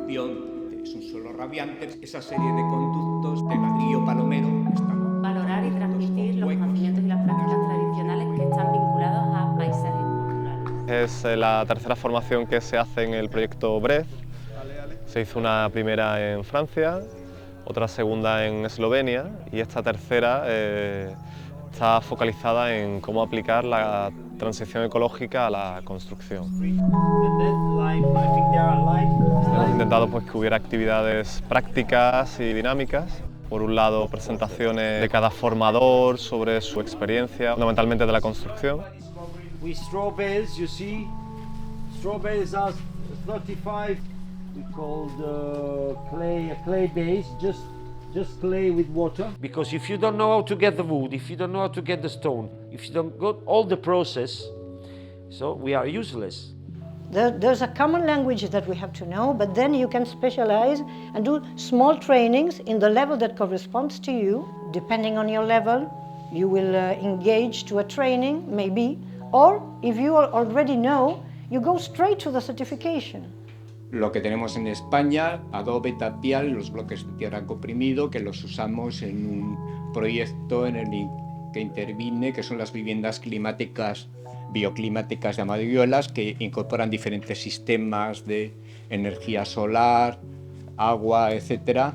construcción es un suelo radiante, esa serie de conductos de ladrillo palomero están. Valorar y transmitir los conocimientos y las prácticas tradicionales que están vinculados a paisajes culturales. Es la tercera formación que se hace en el proyecto BREF. Se hizo una primera en Francia, otra segunda en Eslovenia y esta tercera está focalizada en cómo aplicar la transición ecológica a la construcción. Hemos intentado pues, que hubiera actividades prácticas y dinámicas. Por un lado, presentaciones de cada formador sobre su experiencia, fundamentalmente de la construcción. With straw bales, you see, straw bales are 35. We call clay a clay base, just clay with water. Because if you don't know how to get the wood, if you don't know how to get the stone, if you don't go all the process, so we are useless. There's a common language that we have to know, but then you can specialize and do small trainings in the level that corresponds to you. Depending on your level, you will engage to a training, maybe, or if you already know, you go straight to the certification. Lo que tenemos en España, adobe, tapial, los bloques de tierra comprimido, que los usamos en un proyecto en el que intervine, que son las viviendas climáticas, bioclimáticas de Amaduyuelas, que incorporan diferentes sistemas de energía solar, agua, etc.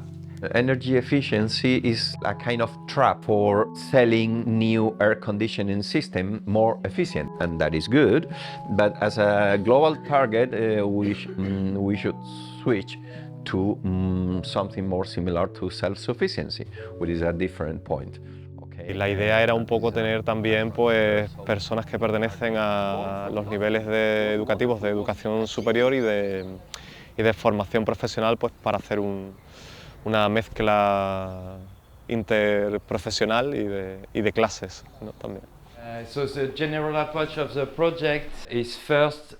Energy efficiency is a kind of trap for selling new air conditioning system more efficient, and that is good. But as a global target, we should switch to something more similar to self-sufficiency, which is a different point. Y la idea era un poco tener también pues, personas que pertenecen a los niveles educativos de educación superior y de formación profesional pues, para hacer una mezcla interprofesional y de clases, ¿no? También. So the general approach of the project is first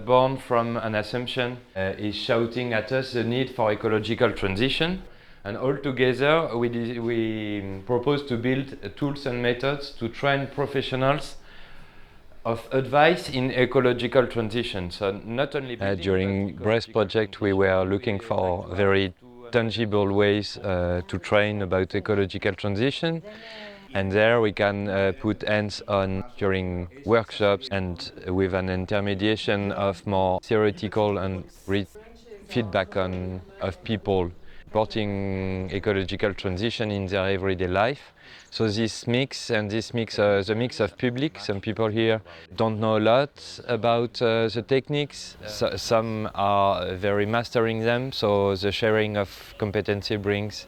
born from an assumption, is shouting at us the need for ecological transition. And all together we propose to build tools and methods to train professionals of advice in ecological transition. So not only during BREF project we were looking for very tangible ways to train about ecological transition, and there we can put hands on during workshops and with an intermediation of more theoretical and feedback of people supporting ecological transition in their everyday life. So this mix, the mix of public, some people here don't know a lot about the techniques, so, some are very mastering them, so the sharing of competency brings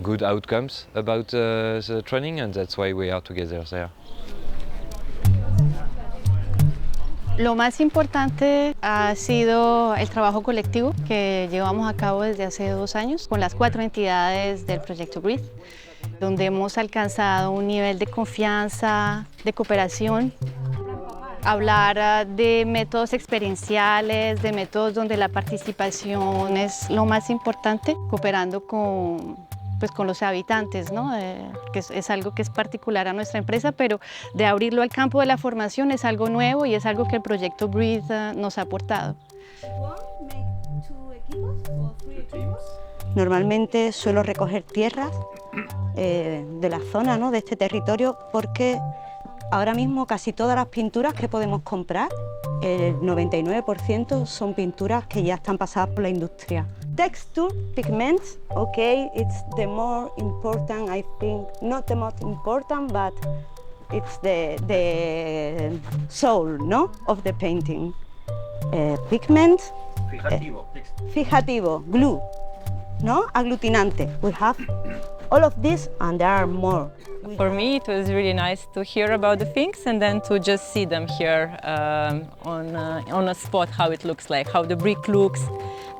good outcomes about the training, and that's why we are together there. Lo más importante ha sido el trabajo colectivo que llevamos a cabo desde hace 2 años con las 4 entidades del proyecto BREF, donde hemos alcanzado un nivel de confianza, de cooperación, hablar de métodos experienciales, de métodos donde la participación es lo más importante, cooperando con los habitantes, ¿no? Que es algo que es particular a nuestra empresa, pero de abrirlo al campo de la formación es algo nuevo y es algo que el proyecto BREF nos ha aportado. Normalmente suelo recoger tierras de la zona, ¿no? De este territorio, porque ahora mismo casi todas las pinturas que podemos comprar, el 99% son pinturas que ya están pasadas por la industria. Texture, pigments, okay, it's the more important, I think, not the most important, but it's the soul, no, of the painting. Pigment, fijativo, glue, no, aglutinante. We have all of this, and there are more. For me, it was really nice to hear about the things and then to just see them here on a spot, how it looks like, how the brick looks,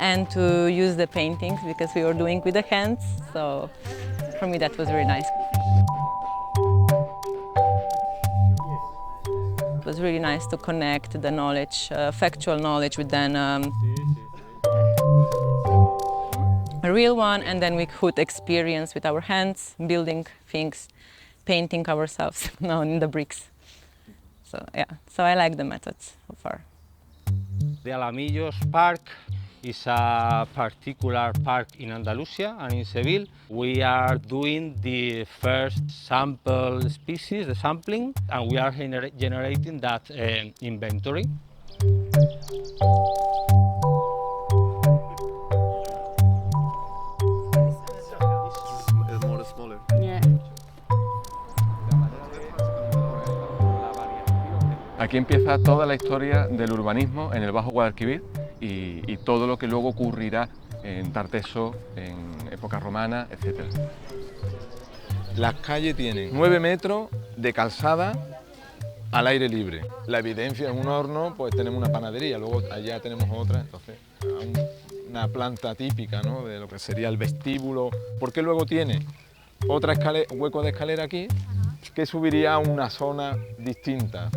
and to use the paintings because we were doing with the hands. So for me, that was very nice. It was really nice to connect the knowledge, factual knowledge, with then a real one, and then we could experience with our hands, building things, painting ourselves in the bricks. So yeah, so I like the methods so far. The Alamillos Park is a particular park in Andalusia and in Seville. We are doing the first sample species, the sampling, and we are generating that inventory. Aquí empieza toda la historia del urbanismo en el Bajo Guadalquivir y todo lo que luego ocurrirá en Tarteso, en época romana, etc. Las calles tienen 9 metros de calzada al aire libre. La evidencia es un horno, pues tenemos una panadería, luego allá tenemos otra, entonces una planta típica, ¿no?, de lo que sería el vestíbulo, porque luego tiene otra escalera, un hueco de escalera aquí, que subiría a una zona distinta.